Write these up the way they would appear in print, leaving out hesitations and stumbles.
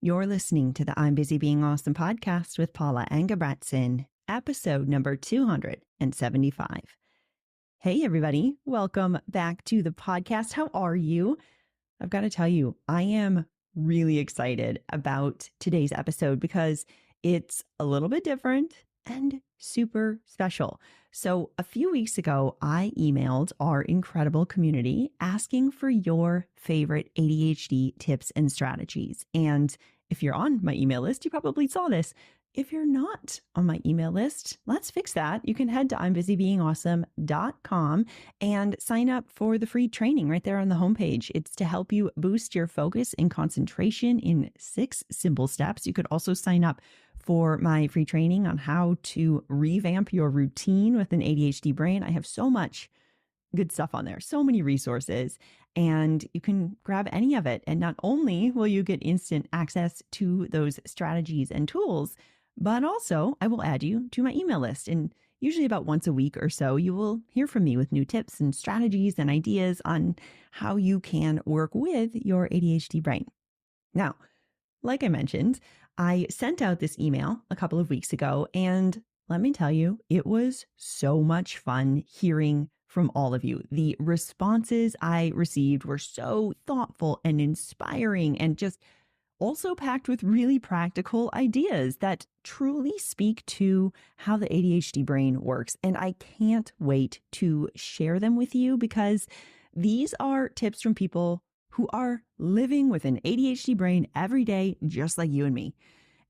You're listening to the I'm Busy Being Awesome podcast with Paula Engebretson, episode number 275. Hey, everybody. Welcome back to the podcast. How are you? I've got to tell you, I am really excited about today's episode because it's a little bit different and super special. So a few weeks ago, I emailed our incredible community asking for your favorite ADHD tips and strategies. And if you're on my email list, you probably saw this. If you're not on my email list, let's fix that. You can head to I'mBusyBeingAwesome.com and sign up for the free training right there on the homepage. It's to help you boost your focus and concentration in 6 simple steps. You could also sign up for my free training on how to revamp your routine with an ADHD brain. I have so much good stuff on there, so many resources, and you can grab any of it. And not only will you get instant access to those strategies and tools, but also I will add you to my email list. And usually about once a week or so, you will hear from me with new tips and strategies and ideas on how you can work with your ADHD brain. Now, like I mentioned, I sent out this email a couple of weeks ago, and let me tell you, it was so much fun hearing from all of you. The responses I received were so thoughtful and inspiring and just also packed with really practical ideas that truly speak to how the ADHD brain works. And I can't wait to share them with you because these are tips from people who are living with an ADHD brain every day, just like you and me.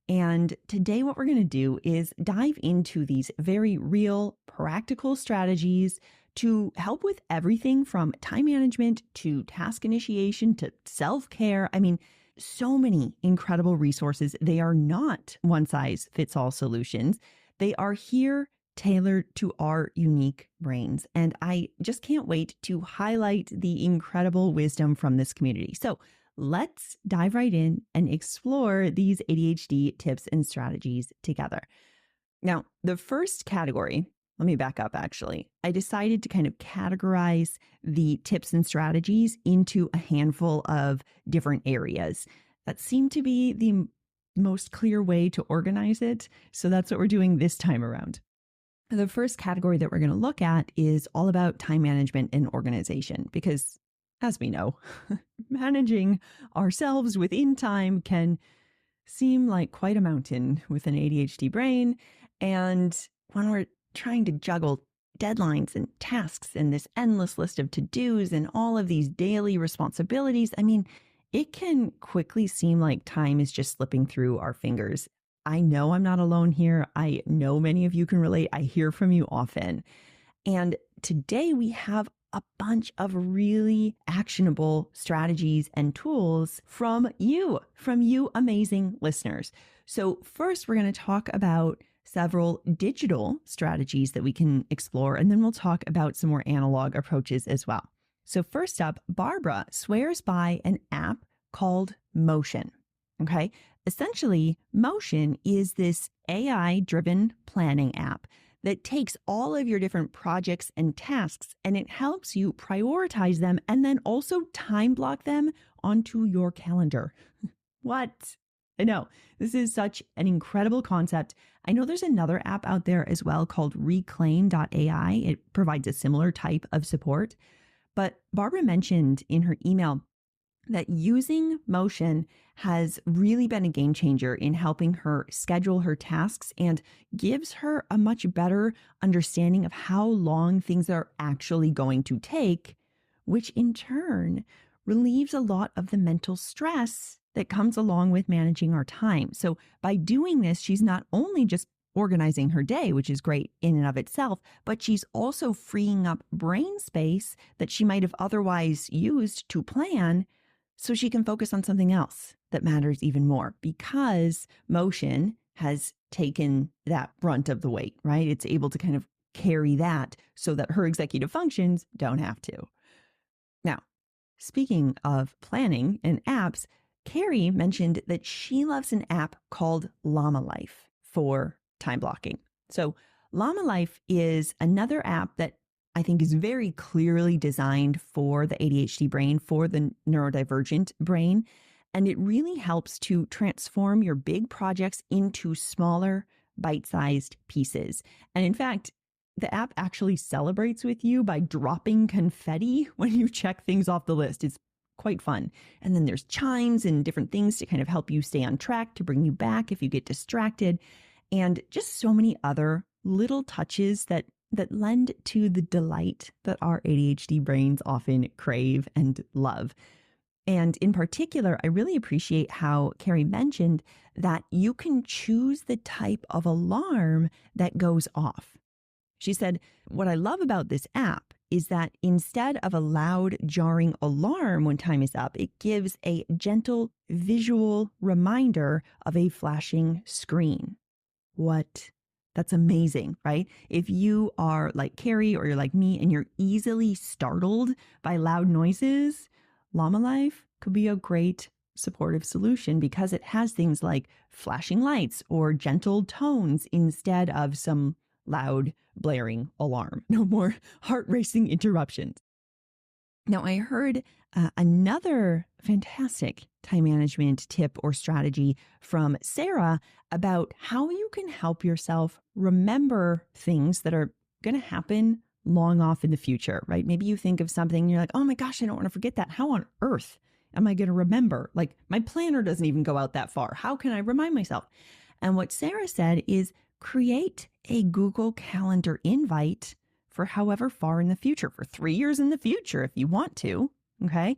And today what we're going to do is dive into these very real, practical strategies to help with everything from time management to task initiation to self-care. I mean, so many incredible resources. They are not one-size-fits-all solutions. They are here tailored to our unique brains. And I just can't wait to highlight the incredible wisdom from this community. So let's dive right in and explore these ADHD tips and strategies together. Now, the first category, let me back up actually. I decided to kind of categorize the tips and strategies into a handful of different areas. That seemed to be the most clear way to organize it. So that's what we're doing this time around. The first category that we're going to look at is all about time management and organization, because as we know, managing ourselves within time can seem like quite a mountain with an ADHD brain. And when we're trying to juggle deadlines and tasks and this endless list of to-dos and all of these daily responsibilities, I mean, it can quickly seem like time is just slipping through our fingers. I know I'm not alone here. I know many of you can relate. I hear from you often. And today we have a bunch of really actionable strategies and tools from you amazing listeners. So first, we're going to talk about several digital strategies that we can explore, and then we'll talk about some more analog approaches as well. So first up, Barbara swears by an app called Motion. Okay. Essentially, Motion is this AI-driven planning app that takes all of your different projects and tasks, and it helps you prioritize them and then also time block them onto your calendar. What? I know, this is such an incredible concept. I know there's another app out there as well called Reclaim.ai. It provides a similar type of support. But Barbara mentioned in her email that using Motion has really been a game changer in helping her schedule her tasks and gives her a much better understanding of how long things are actually going to take, which in turn relieves a lot of the mental stress that comes along with managing our time. So by doing this, she's not only just organizing her day, which is great in and of itself, but she's also freeing up brain space that she might have otherwise used to plan so she can focus on something else that matters even more, because Motion has taken that brunt of the weight, right? It's able to kind of carry that so that her executive functions don't have to. Now, speaking of planning and apps, Carrie mentioned that she loves an app called Llama Life for time blocking. So Llama Life is another app that I think is very clearly designed for the ADHD brain, for the neurodivergent brain. And it really helps to transform your big projects into smaller, bite-sized pieces. And in fact, the app actually celebrates with you by dropping confetti when you check things off the list. It's quite fun. And then there's chimes and different things to kind of help you stay on track, to bring you back if you get distracted, and just so many other little touches that lend to the delight that our ADHD brains often crave and love. And in particular, I really appreciate how Carrie mentioned that you can choose the type of alarm that goes off. She said, what I love about this app is that instead of a loud, jarring alarm when time is up, it gives a gentle visual reminder of a flashing screen. What? That's amazing, right? If you are like Carrie or you're like me and you're easily startled by loud noises, Llama Life could be a great supportive solution because it has things like flashing lights or gentle tones instead of some loud blaring alarm. No more heart racing interruptions. Now, I heard another fantastic time management tip or strategy from Sarah about how you can help yourself remember things that are going to happen long off in the future, right? Maybe you think of something and you're like, oh my gosh, I don't want to forget that. How on earth am I going to remember? Like my planner doesn't even go out that far. How can I remind myself? And what Sarah said is create a Google Calendar invite for however far in the future, for 3 years in the future, if you want to, okay?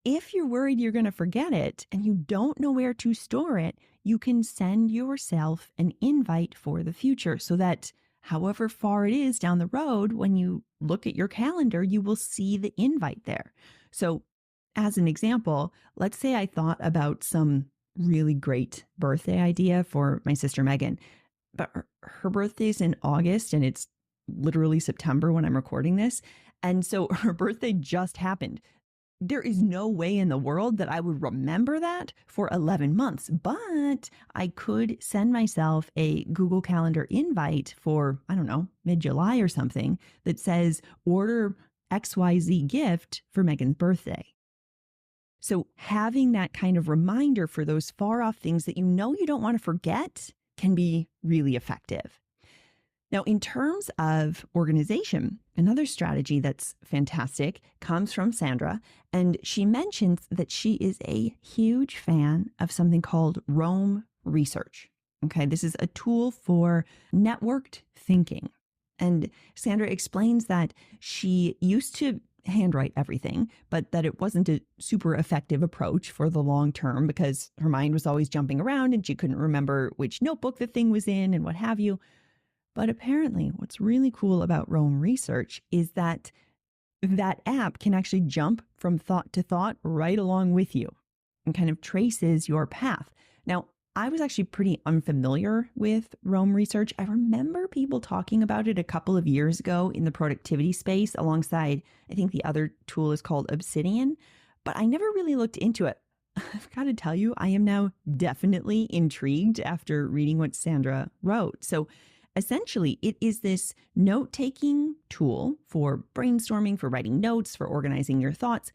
If you're worried you're going to forget it and you don't know where to store it, you can send yourself an invite for the future so that however far it is down the road, when you look at your calendar, you will see the invite there. So as an example, let's say I thought about some really great birthday idea for my sister Megan, but her birthday's in August and it's literally September when I'm recording this. And so her birthday just happened. There is no way in the world that I would remember that for 11 months, but I could send myself a Google Calendar invite for, I don't know, mid-July or something that says order XYZ gift for Megan's birthday. So having that kind of reminder for those far off things that you know you don't want to forget can be really effective. Now, in terms of organization, another strategy that's fantastic comes from Sandra, and she mentions that she is a huge fan of something called Rome Research. Okay, this is a tool for networked thinking. And Sandra explains that she used to handwrite everything, but that it wasn't a super effective approach for the long term because her mind was always jumping around and she couldn't remember which notebook the thing was in and what have you. But apparently what's really cool about Rome Research is that that app can actually jump from thought to thought right along with you and kind of traces your path. Now, I was actually pretty unfamiliar with Rome Research. I remember people talking about it a couple of years ago in the productivity space alongside, I think the other tool is called Obsidian, but I never really looked into it. I've got to tell you, I am now definitely intrigued after reading what Sandra wrote. So essentially, it is this note-taking tool for brainstorming, for writing notes, for organizing your thoughts.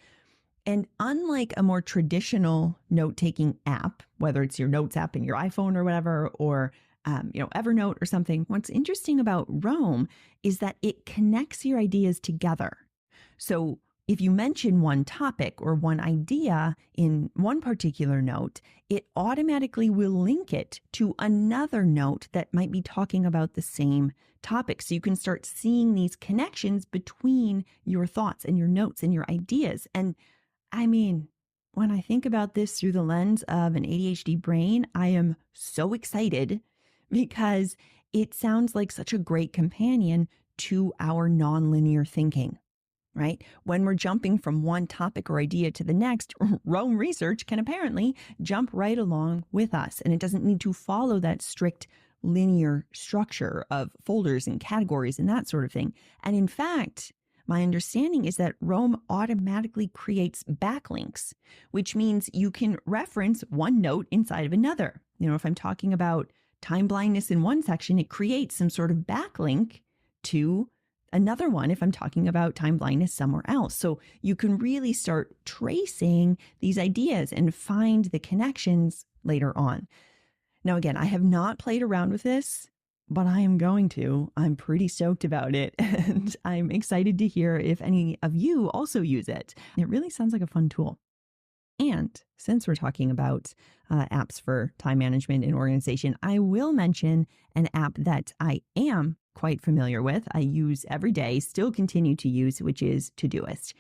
And unlike a more traditional note-taking app, whether it's your notes app in your iPhone or whatever, or Evernote or something, what's interesting about Rome is that it connects your ideas together. So if you mention one topic or one idea in one particular note, it automatically will link it to another note that might be talking about the same topic. So you can start seeing these connections between your thoughts and your notes and your ideas. And I mean, when I think about this through the lens of an ADHD brain, I am so excited because it sounds like such a great companion to our nonlinear thinking, right? When we're jumping from one topic or idea to the next, Rome Research can apparently jump right along with us. And it doesn't need to follow that strict linear structure of folders and categories and that sort of thing. And in fact, my understanding is that Rome automatically creates backlinks, which means you can reference one note inside of another. If I'm talking about time blindness in one section, it creates some sort of backlink to another one if I'm talking about time blindness somewhere else. So you can really start tracing these ideas and find the connections later on. Now, again, I have not played around with this, but I am going to. I'm pretty stoked about it. And I'm excited to hear if any of you also use it. It really sounds like a fun tool. And since we're talking about apps for time management and organization, I will mention an app that I am quite familiar with. I use every day, still continue to use, which is Todoist.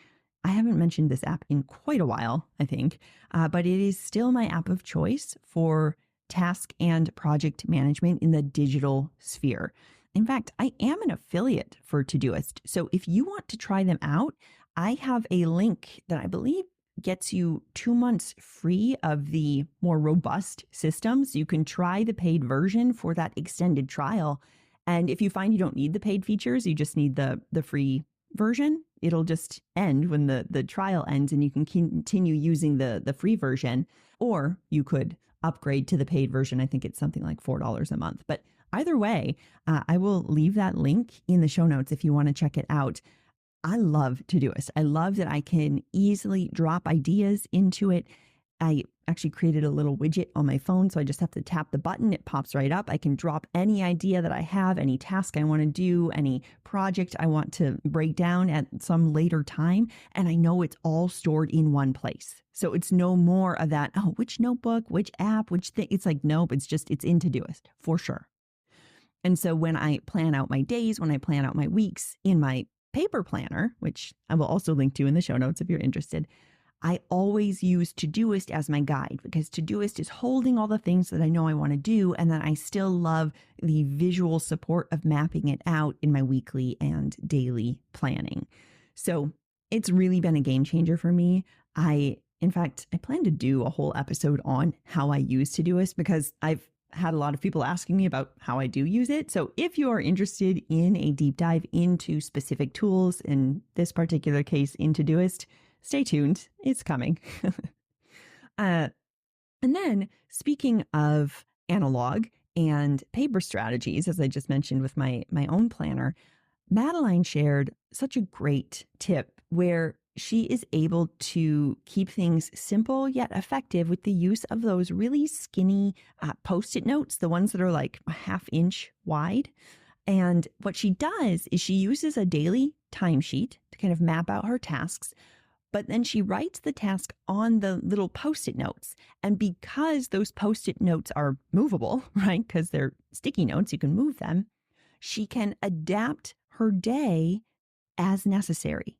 I haven't mentioned this app in quite a while, I think, but it is still my app of choice for task and project management in the digital sphere. In fact, I am an affiliate for Todoist. So if you want to try them out, I have a link that I believe gets you 2 months free of the more robust systems. You can try the paid version for that extended trial. And if you find you don't need the paid features, you just need the free version, it'll just end when the trial ends and you can continue using the free version, or you could upgrade to the paid version. I think it's something like $4 a month. But either way, I will leave that link in the show notes if you want to check it out. I love Todoist. I love that I can easily drop ideas into it. I actually created a little widget on my phone, so I just have to tap the button. It pops right up. I can drop any idea that I have, any task I want to do, any project I want to break down at some later time. And I know it's all stored in one place. So it's no more of that, oh, which notebook, which app, which thing. It's like, nope, it's in Todoist for sure. And so when I plan out my days, when I plan out my weeks in my paper planner, which I will also link to in the show notes if you're interested, I always use Todoist as my guide because Todoist is holding all the things that I know I want to do. And then I still love the visual support of mapping it out in my weekly and daily planning. So it's really been a game changer for me. In fact, I plan to do a whole episode on how I use Todoist because I've had a lot of people asking me about how I do use it. So if you are interested in a deep dive into specific tools, in this particular case in Todoist, stay tuned. It's coming. And then speaking of analog and paper strategies, as I just mentioned with my own planner, Madeline shared such a great tip where she is able to keep things simple yet effective with the use of those really skinny Post-it notes, the ones that are like a half-inch wide. And what she does is she uses a daily timesheet to kind of map out her tasks, but then she writes the task on the little Post-it notes. And because those Post-it notes are movable, right, because they're sticky notes, you can move them, she can adapt her day as necessary.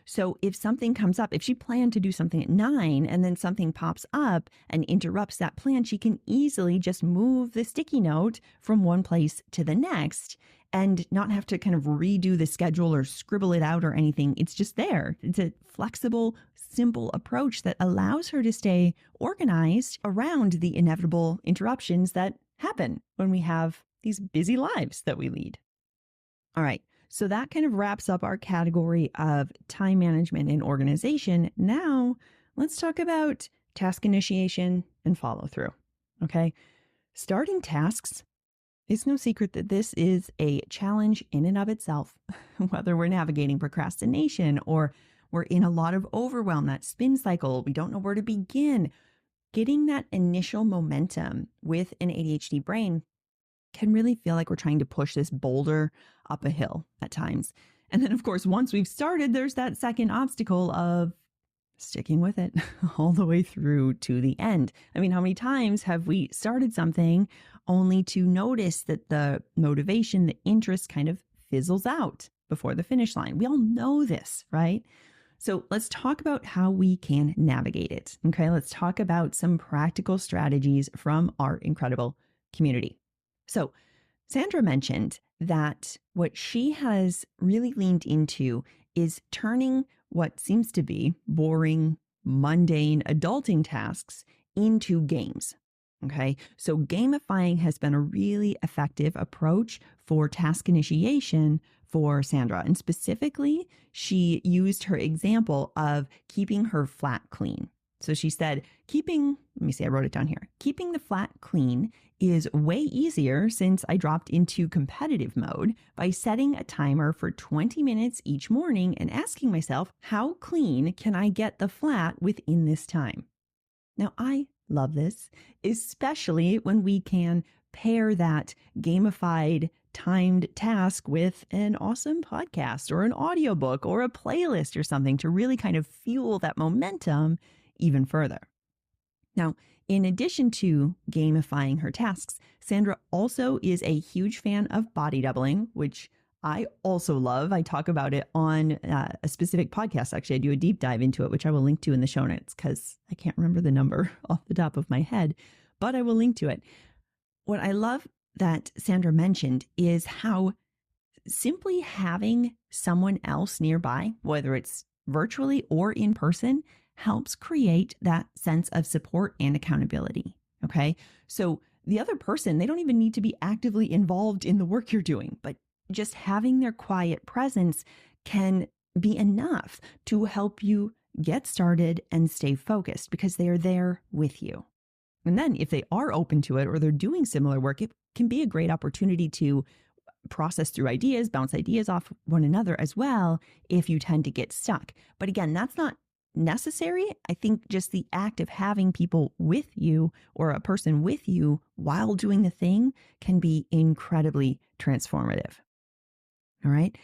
So if something comes up, if she planned to do something at 9 and then something pops up and interrupts that plan, she can easily just move the sticky note from one place to the next and not have to kind of redo the schedule or scribble it out or anything. It's just there. It's a flexible, simple approach that allows her to stay organized around the inevitable interruptions that happen when we have these busy lives that we lead. All right. So that kind of wraps up our category of time management and organization. Now, let's talk about task initiation and follow through. Okay. Starting tasks, it's no secret that this is a challenge in and of itself, whether we're navigating procrastination or we're in a lot of overwhelm, that spin cycle, we don't know where to begin. Getting that initial momentum with an ADHD brain can really feel like we're trying to push this boulder up a hill at times. And then, of course, once we've started, there's that second obstacle of sticking with it all the way through to the end. I mean, how many times have we started something only to notice that the motivation, the interest kind of fizzles out before the finish line? We all know this, right? So let's talk about how we can navigate it. Okay, let's talk about some practical strategies from our incredible community. So Sandra mentioned that what she has really leaned into is turning what seems to be boring, mundane, adulting tasks into games. Okay, so gamifying has been a really effective approach for task initiation for Sandra. And specifically, she used her example of keeping her flat clean. So she said, I wrote it down here. Keeping the flat clean is way easier since I dropped into competitive mode by setting a timer for 20 minutes each morning and asking myself, how clean can I get the flat within this time? Now, I love this, especially when we can pair that gamified timed task with an awesome podcast or an audiobook or a playlist or something to really kind of fuel that momentum even further. Now, in addition to gamifying her tasks, Sandra also is a huge fan of body doubling, which I also love. I talk about it on a specific podcast. Actually, I do a deep dive into it, which I will link to in the show notes because I can't remember the number off the top of my head, but I will link to it. What I love that Sandra mentioned is how simply having someone else nearby, whether it's virtually or in person, helps create that sense of support and accountability. Okay. So the other person, they don't even need to be actively involved in the work you're doing, but just having their quiet presence can be enough to help you get started and stay focused because they are there with you. And then if they are open to it or they're doing similar work, it can be a great opportunity to process through ideas, bounce ideas off one another as well if you tend to get stuck. But again, that's not necessary. I think just the act of having people with you or a person with you while doing the thing can be incredibly transformative. All right.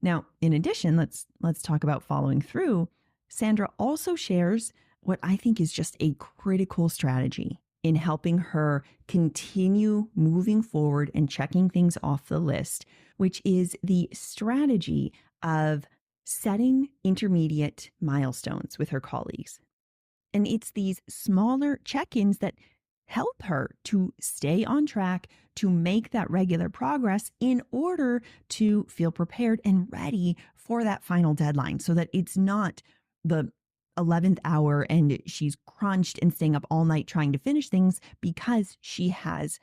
Now, in addition, let's talk about following through. Sandra also shares what I think is just a critical strategy in helping her continue moving forward and checking things off the list, which is the strategy of setting intermediate milestones with her colleagues. And it's these smaller check-ins that help her to stay on track, to make that regular progress in order to feel prepared and ready for that final deadline so that it's not the 11th hour and she's crunched and staying up all night trying to finish things because she has,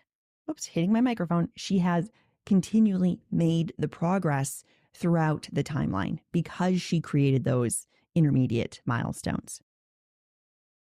hitting my microphone, she has continually made the progress throughout the timeline because she created those intermediate milestones.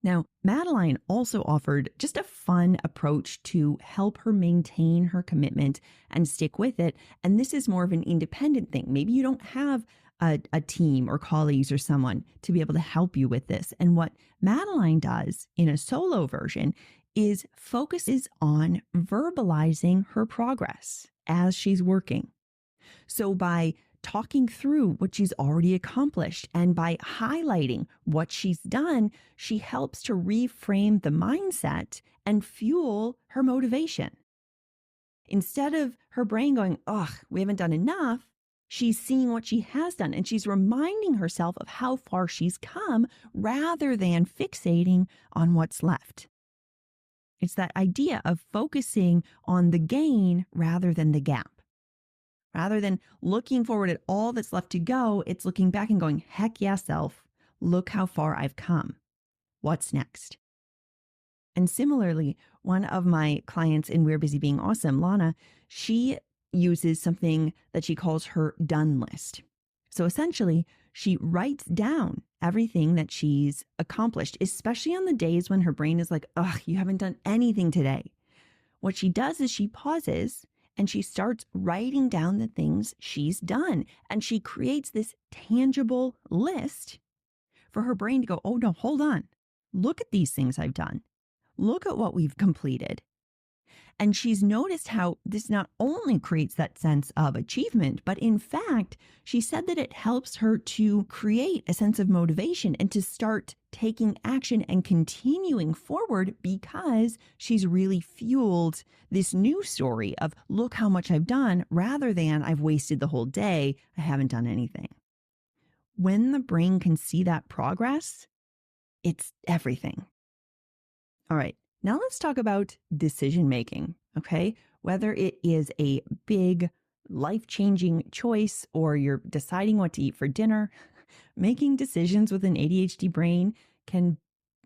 Now, Madeline also offered just a fun approach to help her maintain her commitment and stick with it. And this is more of an independent thing. Maybe you don't have a team or colleagues or someone to be able to help you with this. And what Madeline does in a solo version is focuses on verbalizing her progress as she's working. So by talking through what she's already accomplished and by highlighting what she's done, she helps to reframe the mindset and fuel her motivation. Instead of her brain going, we haven't done enough, she's seeing what she has done and she's reminding herself of how far she's come rather than fixating on what's left. It's that idea of focusing on the gain rather than the gap. Rather than looking forward at all that's left to go, it's looking back and going, heck yeah, self, look how far I've come. What's next? And similarly, one of my clients in We're Busy Being Awesome, Lana, she uses something that she calls her done list. So essentially, she writes down everything that she's accomplished, especially on the days when her brain is like, you haven't done anything today. What she does is she pauses and she starts writing down the things she's done. And she creates this tangible list for her brain to go, oh no, hold on. Look at these things I've done. Look at what we've completed. And she's noticed how this not only creates that sense of achievement, but in fact, she said that it helps her to create a sense of motivation and to start taking action and continuing forward because she's really fueled this new story of look how much I've done rather than I've wasted the whole day. I haven't done anything. When the brain can see that progress, it's everything. All right. Now let's talk about decision making, okay? Whether it is a big life-changing choice or you're deciding what to eat for dinner, making decisions with an ADHD brain can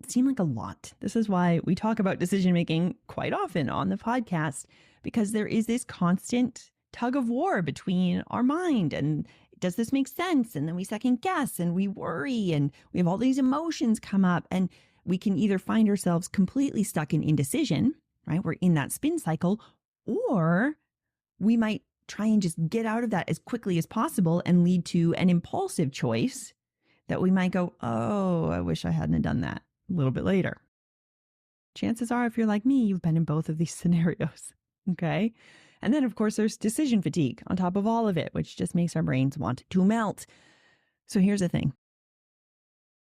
seem like a lot. This is why we talk about decision making quite often on the podcast, because there is this constant tug of war between our mind and does this make sense? And then we second guess and we worry and we have all these emotions come up. And we can either find ourselves completely stuck in indecision, right? We're in that spin cycle, or we might try and just get out of that as quickly as possible and lead to an impulsive choice that we might go, oh, I wish I hadn't done that a little bit later. Chances are, if you're like me, you've been in both of these scenarios, okay? And then, of course, there's decision fatigue on top of all of it, which just makes our brains want to melt. So here's the thing.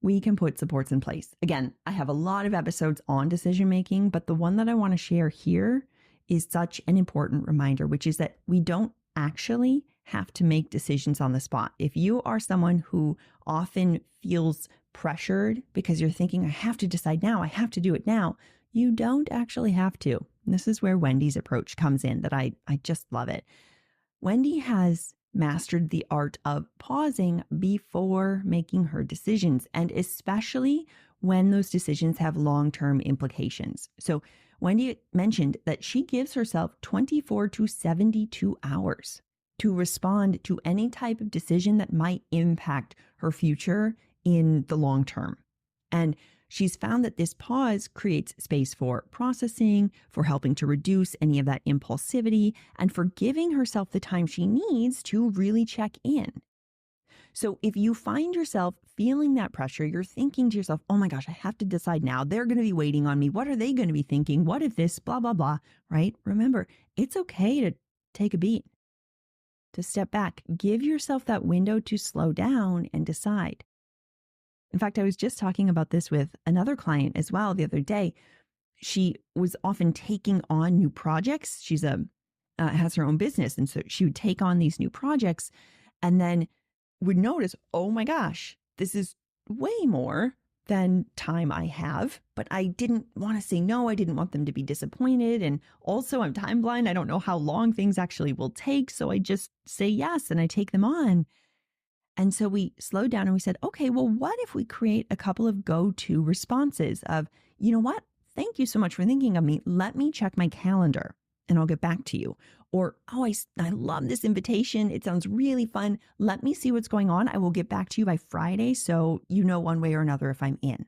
We can put supports in place. Again, I have a lot of episodes on decision making, but the one that I want to share here is such an important reminder, which is that we don't actually have to make decisions on the spot. If you are someone who often feels pressured because you're thinking, I have to decide now, I have to do it now, you don't actually have to. And this is where Wendy's approach comes in that I just love it. Wendy has mastered the art of pausing before making her decisions, and especially when those decisions have long-term implications. So Wendy mentioned that she gives herself 24 to 72 hours to respond to any type of decision that might impact her future in the long term. And she's found that this pause creates space for processing, for helping to reduce any of that impulsivity, and for giving herself the time she needs to really check in. So if you find yourself feeling that pressure, you're thinking to yourself, oh my gosh, I have to decide now. They're going to be waiting on me. What are they going to be thinking? What if this, blah, blah, blah, right? Remember, it's okay to take a beat, to step back, give yourself that window to slow down and decide. In fact, I was just talking about this with another client as well the other day. She was often taking on new projects. She's has her own business. And so she would take on these new projects and then would notice, oh my gosh, this is way more than time I have, but I didn't want to say no. I didn't want them to be disappointed. And also I'm time blind. I don't know how long things actually will take. So I just say yes and I take them on. And so we slowed down and we said, okay, well, what if we create a couple of go-to responses of, you know what? Thank you so much for thinking of me. Let me check my calendar and I'll get back to you. Or, oh, I love this invitation. It sounds really fun. Let me see what's going on. I will get back to you by Friday. So you know one way or another if I'm in.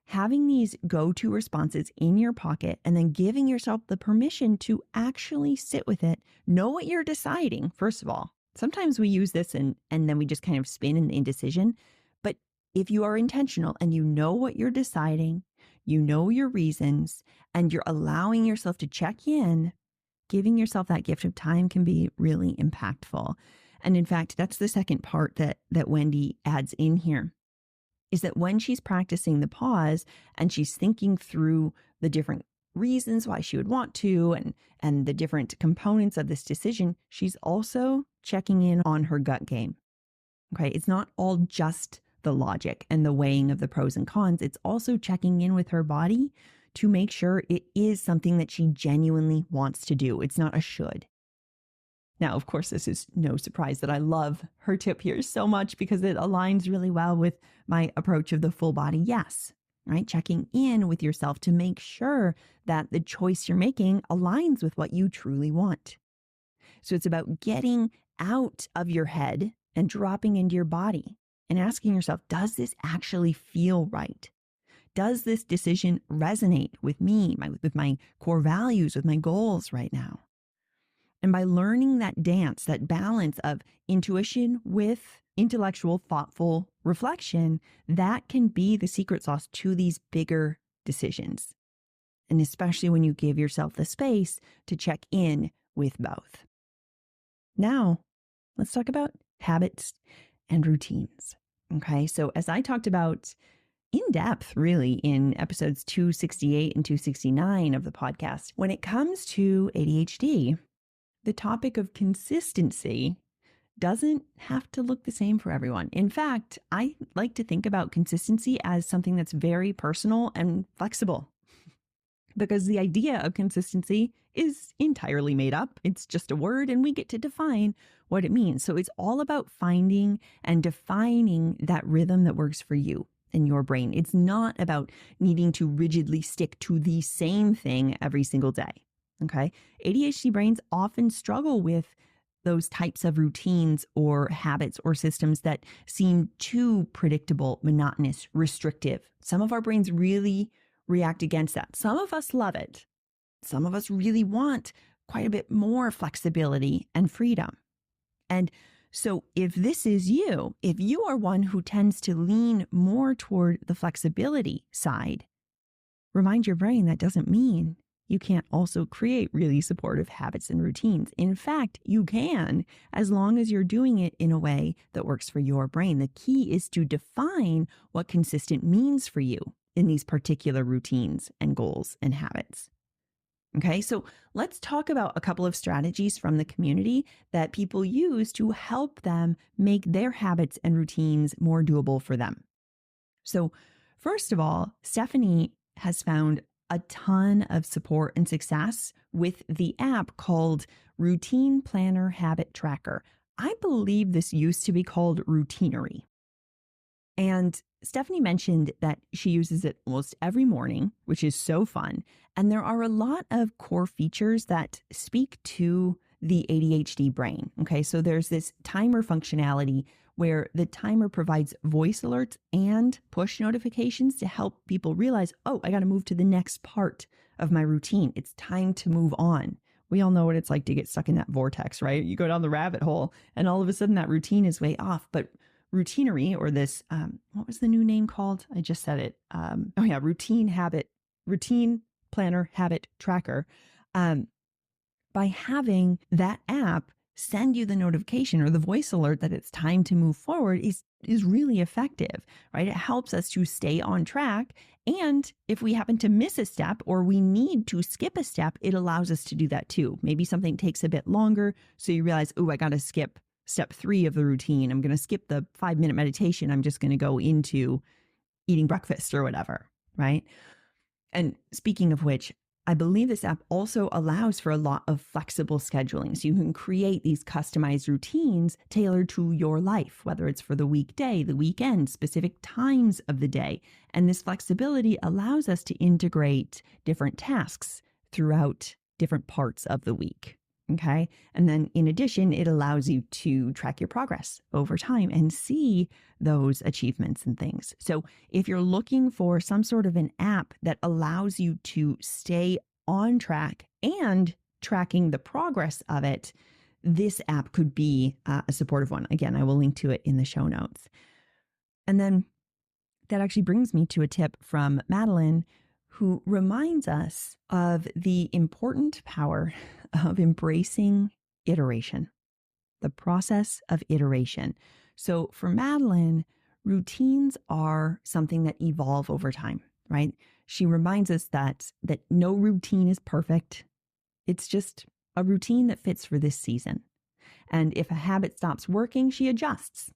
Having these go-to responses in your pocket and then giving yourself the permission to actually sit with it. Know what you're deciding, first of all. Sometimes we use this and then we just kind of spin in indecision. But if you are intentional and you know what you're deciding, you know your reasons, and you're allowing yourself to check in, giving yourself that gift of time can be really impactful. And in fact, that's the second part that Wendy adds in here, is that when she's practicing the pause and she's thinking through the different reasons why she would want to and the different components of this decision, she's also checking in on her gut game. Okay, it's not all just the logic and the weighing of the pros and cons. It's also checking in with her body to make sure it is something that she genuinely wants to do. It's not a should. Now, of course, this is no surprise that I love her tip here so much because it aligns really well with my approach of the full body yes, right? Checking in with yourself to make sure that the choice you're making aligns with what you truly want. So it's about getting out of your head and dropping into your body and asking yourself, does this actually feel right? Does this decision resonate with me, with my core values, with my goals right now? And by learning that dance, that balance of intuition with intellectual, thoughtful reflection, that can be the secret sauce to these bigger decisions. And especially when you give yourself the space to check in with both. Now, let's talk about habits and routines. Okay, so as I talked about in depth, really, in episodes 268 and 269 of the podcast, when it comes to ADHD, the topic of consistency doesn't have to look the same for everyone. In fact, I like to think about consistency as something that's very personal and flexible, because the idea of consistency is entirely made up. It's just a word and we get to define what it means. So it's all about finding and defining that rhythm that works for you in your brain. It's not about needing to rigidly stick to the same thing every single day. Okay. ADHD brains often struggle with those types of routines or habits or systems that seem too predictable, monotonous, restrictive. Some of our brains really react against that. Some of us love it. Some of us really want quite a bit more flexibility and freedom. And so if this is you, if you are one who tends to lean more toward the flexibility side, remind your brain that doesn't mean you can't also create really supportive habits and routines. In fact, you can, as long as you're doing it in a way that works for your brain. The key is to define what consistent means for you in these particular routines and goals and habits. Okay, so let's talk about a couple of strategies from the community that people use to help them make their habits and routines more doable for them. So first of all, Stephanie has found a ton of support and success with the app called Routine Planner Habit Tracker. I believe this used to be called Routinery. And Stephanie mentioned that she uses it almost every morning, which is so fun. And there are a lot of core features that speak to the ADHD brain. Okay, so there's this timer functionality where the timer provides voice alerts and push notifications to help people realize, oh, I got to move to the next part of my routine. It's time to move on. We all know what it's like to get stuck in that vortex, right? You go down the rabbit hole and all of a sudden that routine is way off. But Routinery, or this, what was the new name called? I just said it. Routine Planner Habit Tracker. By having that app send you the notification or the voice alert that it's time to move forward is really effective, right? It helps us to stay on track. And if we happen to miss a step or we need to skip a step, it allows us to do that too. Maybe something takes a bit longer. So you realize, oh, I got to skip step 3 of the routine. I'm going to skip the 5-minute meditation. I'm just going to go into eating breakfast or whatever, right? And speaking of which, I believe this app also allows for a lot of flexible scheduling. So you can create these customized routines tailored to your life, whether it's for the weekday, the weekend, specific times of the day. And this flexibility allows us to integrate different tasks throughout different parts of the week. Okay. And then in addition, it allows you to track your progress over time and see those achievements and things. So if you're looking for some sort of an app that allows you to stay on track and tracking the progress of it, this app could be a supportive one. Again, I will link to it in the show notes. And then that actually brings me to a tip from Madeline, who reminds us of the important power of embracing iteration, the process of iteration. So for Madeline, routines are something that evolve over time, right? She reminds us that no routine is perfect. It's just a routine that fits for this season. And if a habit stops working, she adjusts.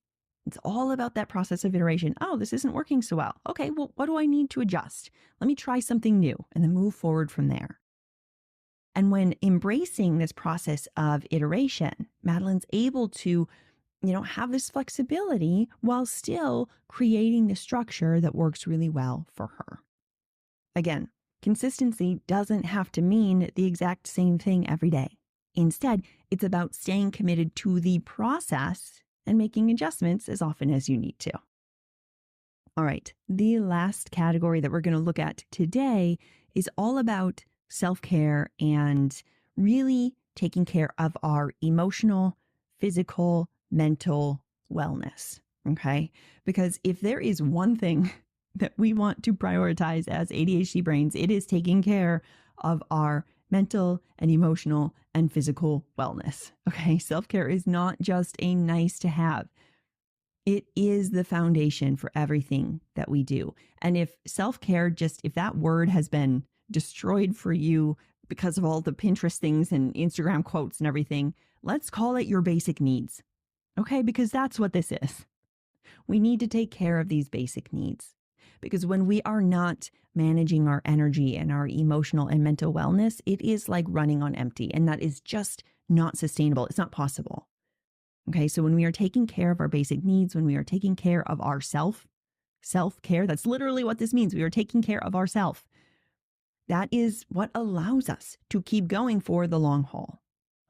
It's all about that process of iteration. Oh, this isn't working so well. Okay, well, what do I need to adjust? Let me try something new and then move forward from there. And when embracing this process of iteration, Madeline's able to, have this flexibility while still creating the structure that works really well for her. Again, consistency doesn't have to mean the exact same thing every day. Instead, it's about staying committed to the process and making adjustments as often as you need to. All right, the last category that we're going to look at today is all about self-care and really taking care of our emotional, physical, mental wellness, okay? Because if there is one thing that we want to prioritize as ADHD brains, it is taking care of our mental and emotional and physical wellness. Okay. Self-care is not just a nice to have. It is the foundation for everything that we do. And if self-care, if that word has been destroyed for you because of all the Pinterest things and Instagram quotes and everything, let's call it your basic needs. Okay. Because that's what this is. We need to take care of these basic needs. Because when we are not managing our energy and our emotional and mental wellness, it is like running on empty. And that is just not sustainable. It's not possible. Okay, so when we are taking care of our basic needs, when we are taking care of our self-care, that's literally what this means. We are taking care of ourselves. That is what allows us to keep going for the long haul.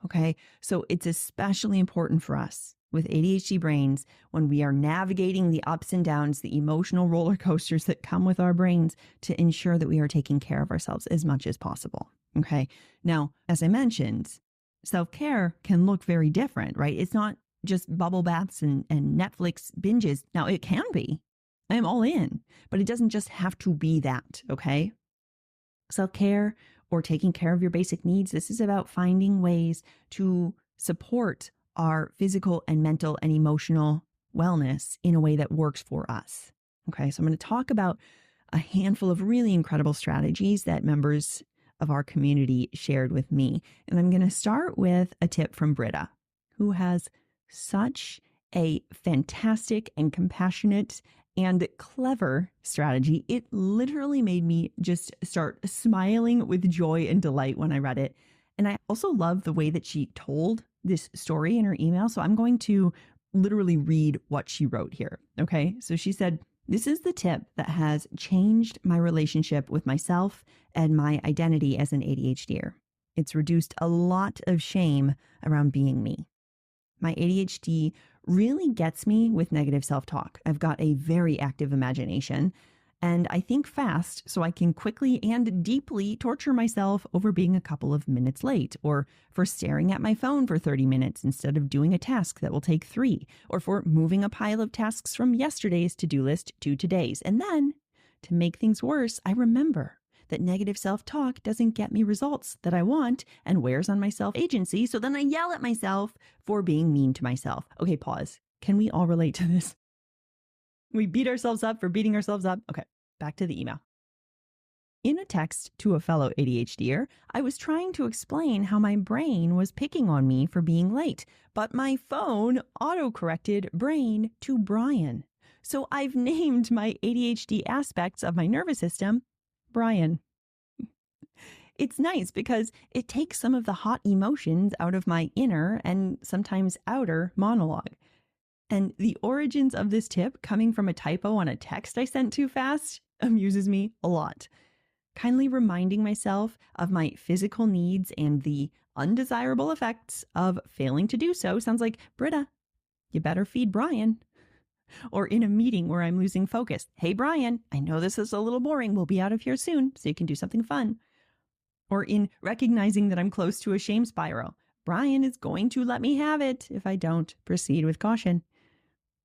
Okay. So it's especially important for us with ADHD brains when we are navigating the ups and downs, the emotional roller coasters that come with our brains, to ensure that we are taking care of ourselves as much as possible. Okay. Now, as I mentioned, self-care can look very different, right? It's not just bubble baths and Netflix binges. Now, it can be. I am all in, but it doesn't just have to be that. Okay. Self-care or taking care of your basic needs, this is about finding ways to support our physical and mental and emotional wellness in a way that works for us. Okay, so I'm going to talk about a handful of really incredible strategies that members of our community shared with me. And I'm going to start with a tip from Britta, who has such a fantastic and compassionate and clever strategy. It literally made me just start smiling with joy and delight when I read it. And I also love the way that she told this story in her email. So I'm going to literally read what she wrote here. Okay. So she said, "This is the tip that has changed my relationship with myself and my identity as an ADHDer. It's reduced a lot of shame around being me. My ADHD really gets me with negative self-talk. I've got a very active imagination, and I think fast so I can quickly and deeply torture myself over being a couple of minutes late, or for staring at my phone for 30 minutes instead of doing a task that will take 3, or for moving a pile of tasks from yesterday's to-do list to today's. And then, to make things worse, I remember that negative self-talk doesn't get me results that I want and wears on my self-agency. So then I yell at myself for being mean to myself." Okay, pause. Can we all relate to this? We beat ourselves up for beating ourselves up. Okay, back to the email. "In a text to a fellow ADHDer, I was trying to explain how my brain was picking on me for being late, but my phone auto-corrected brain to Brian. So I've named my ADHD aspects of my nervous system Brian. It's nice because it takes some of the hot emotions out of my inner and sometimes outer monologue. And the origins of this tip coming from a typo on a text I sent too fast amuses me a lot. Kindly reminding myself of my physical needs and the undesirable effects of failing to do so sounds like, Britta, you better feed Brian." Or in a meeting where I'm losing focus, "Hey, Brian, I know this is a little boring. We'll be out of here soon so you can do something fun." Or in recognizing that I'm close to a shame spiral, "Brian is going to let me have it if I don't proceed with caution."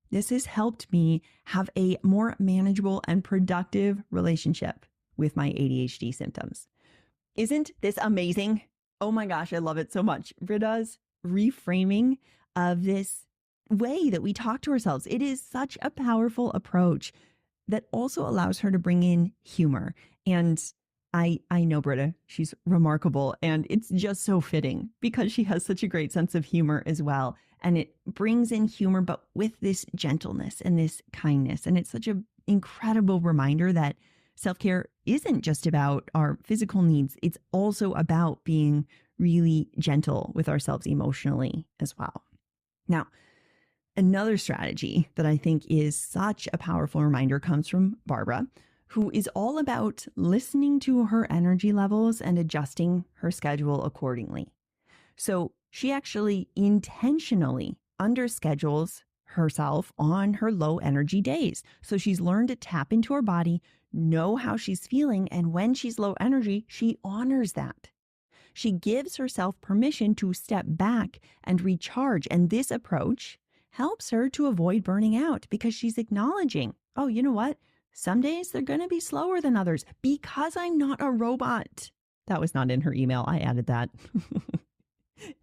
This has helped me have a more manageable and productive relationship with my ADHD symptoms. Isn't this amazing? Oh my gosh, I love it so much. Britta's reframing of this way that we talk to ourselves. It is such a powerful approach that also allows her to bring in humor. And I know Britta, she's remarkable, and it's just so fitting because she has such a great sense of humor as well. And it brings in humor, but with this gentleness and this kindness. And it's such an incredible reminder that self-care isn't just about our physical needs. It's also about being really gentle with ourselves emotionally as well. Now, another strategy that I think is such a powerful reminder comes from Barbara, who is all about listening to her energy levels and adjusting her schedule accordingly. So she actually intentionally underschedules herself on her low energy days. So she's learned to tap into her body, know how she's feeling, and when she's low energy, she honors that. She gives herself permission to step back and recharge. And this approach helps her to avoid burning out because she's acknowledging, oh, you know what? Some days they're going to be slower than others because I'm not a robot. That was not in her email. I added that.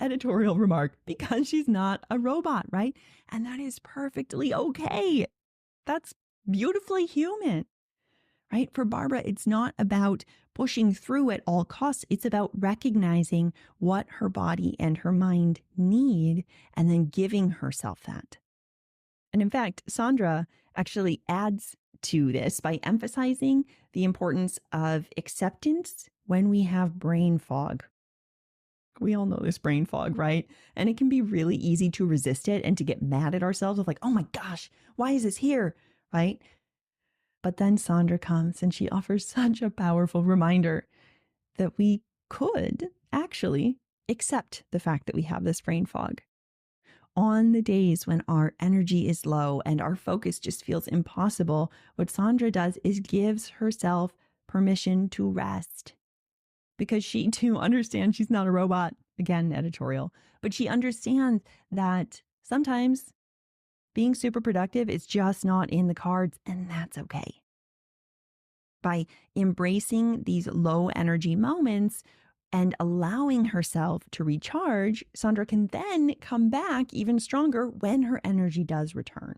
Editorial remark, because she's not a robot, right? And that is perfectly okay. That's beautifully human, right? For Barbara, it's not about pushing through at all costs. It's about recognizing what her body and her mind need and then giving herself that. And in fact, Sandra actually adds to this by emphasizing the importance of acceptance when we have brain fog. We all know this brain fog, right? And it can be really easy to resist it and to get mad at ourselves of like, oh my gosh, why is this here, right? But then Sandra comes and she offers such a powerful reminder that we could actually accept the fact that we have this brain fog. On the days when our energy is low and our focus just feels impossible, what Sandra does is gives herself permission to rest. Because she too understands she's not a robot. Again, editorial. But she understands that sometimes being super productive is just not in the cards, and that's okay. By embracing these low energy moments and allowing herself to recharge, Sandra can then come back even stronger when her energy does return.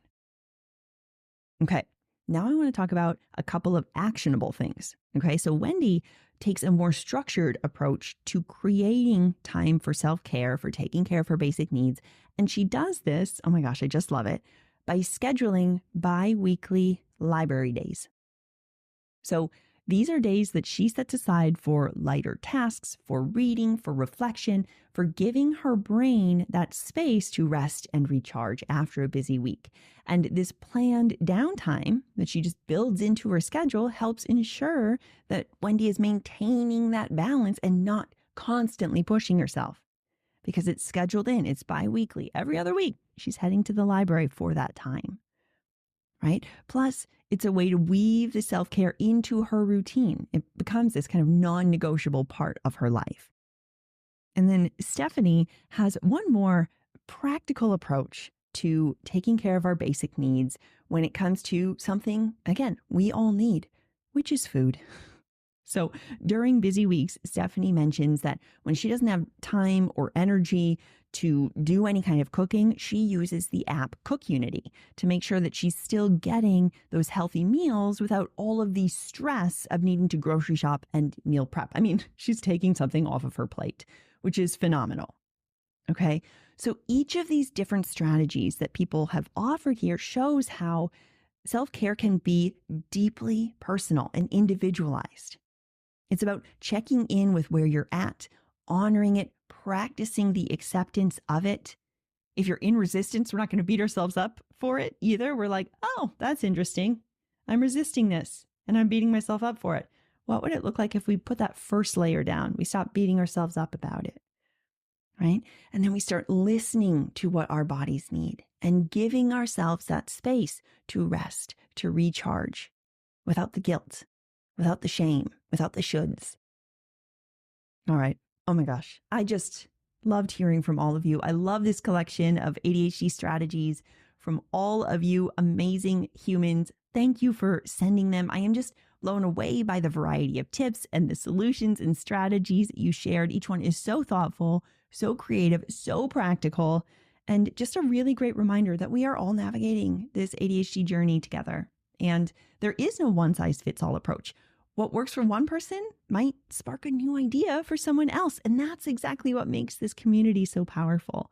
Okay, now I want to talk about a couple of actionable things. Okay, so Wendy takes a more structured approach to creating time for self-care, for taking care of her basic needs. And she does this, oh my gosh, I just love it, by scheduling bi-weekly library days. So these are days that she sets aside for lighter tasks, for reading, for reflection, for giving her brain that space to rest and recharge after a busy week. And this planned downtime that she just builds into her schedule helps ensure that Wendy is maintaining that balance and not constantly pushing herself. Because it's scheduled in, it's bi-weekly. Every other week, she's heading to the library for that time. Right? Plus, it's a way to weave the self-care into her routine. It becomes this kind of non-negotiable part of her life. And then Stephanie has one more practical approach to taking care of our basic needs when it comes to something, again, we all need, which is food. So during busy weeks, Stephanie mentions that when she doesn't have time or energy to do any kind of cooking, she uses the app CookUnity to make sure that she's still getting those healthy meals without all of the stress of needing to grocery shop and meal prep. I mean, she's taking something off of her plate, which is phenomenal. Okay, so each of these different strategies that people have offered here shows how self-care can be deeply personal and individualized. It's about checking in with where you're at, honoring it, practicing the acceptance of it. If you're in resistance, we're not going to beat ourselves up for it either. We're like, oh, that's interesting. I'm resisting this and I'm beating myself up for it. What would it look like if we put that first layer down? We stop beating ourselves up about it, right? And then we start listening to what our bodies need and giving ourselves that space to rest, to recharge without the guilt, without the shame, without the shoulds. All right. Oh my gosh. I just loved hearing from all of you. I love this collection of ADHD strategies from all of you amazing humans. Thank you for sending them. I am just blown away by the variety of tips and the solutions and strategies that you shared. Each one is so thoughtful, so creative, so practical, and just a really great reminder that we are all navigating this ADHD journey together. And there is no one-size-fits-all approach. What works for one person might spark a new idea for someone else. And that's exactly what makes this community so powerful.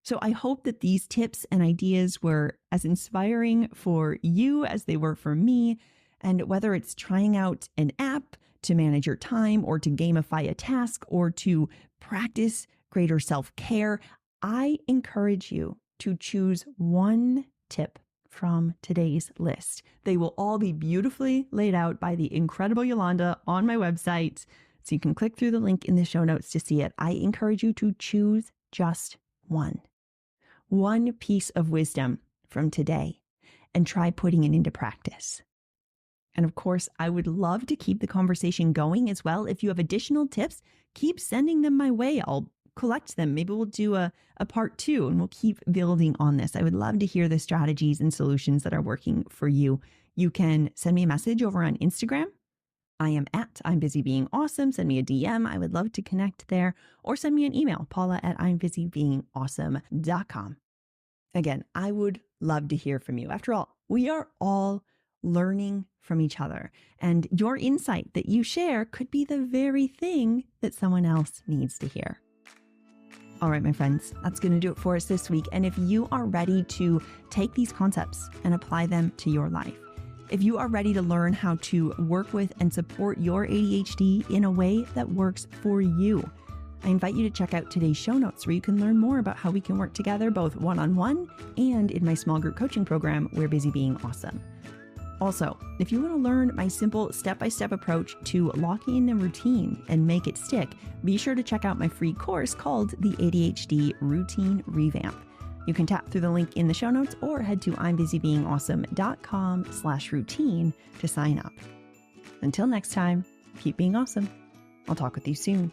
So I hope that these tips and ideas were as inspiring for you as they were for me. And whether it's trying out an app to manage your time or to gamify a task or to practice greater self-care, I encourage you to choose one tip from today's list. They will all be beautifully laid out by the incredible Yolanda on my website. So you can click through the link in the show notes to see it. I encourage you to choose just one piece of wisdom from today and try putting it into practice. And of course, I would love to keep the conversation going as well. If you have additional tips, keep sending them my way. I'll collect them. Maybe we'll do a part 2 and we'll keep building on this. I would love to hear the strategies and solutions that are working for you. You can send me a message over on Instagram. I am at I'm Busy Being Awesome. Send me a DM. I would love to connect there, or send me an email, paula@I'mBusyBeingAwesome.com. Again, I would love to hear from you. After all, we are all learning from each other, and your insight that you share could be the very thing that someone else needs to hear. All right, my friends, that's going to do it for us this week. And if you are ready to take these concepts and apply them to your life, if you are ready to learn how to work with and support your ADHD in a way that works for you, I invite you to check out today's show notes where you can learn more about how we can work together both one-on-one and in my small group coaching program, We're Busy Being Awesome. Also, if you want to learn my simple step-by-step approach to locking in a routine and make it stick, be sure to check out my free course called the ADHD Routine Revamp. You can tap through the link in the show notes or head to I'mBusyBeingAwesome.com/routine to sign up. Until next time, keep being awesome. I'll talk with you soon.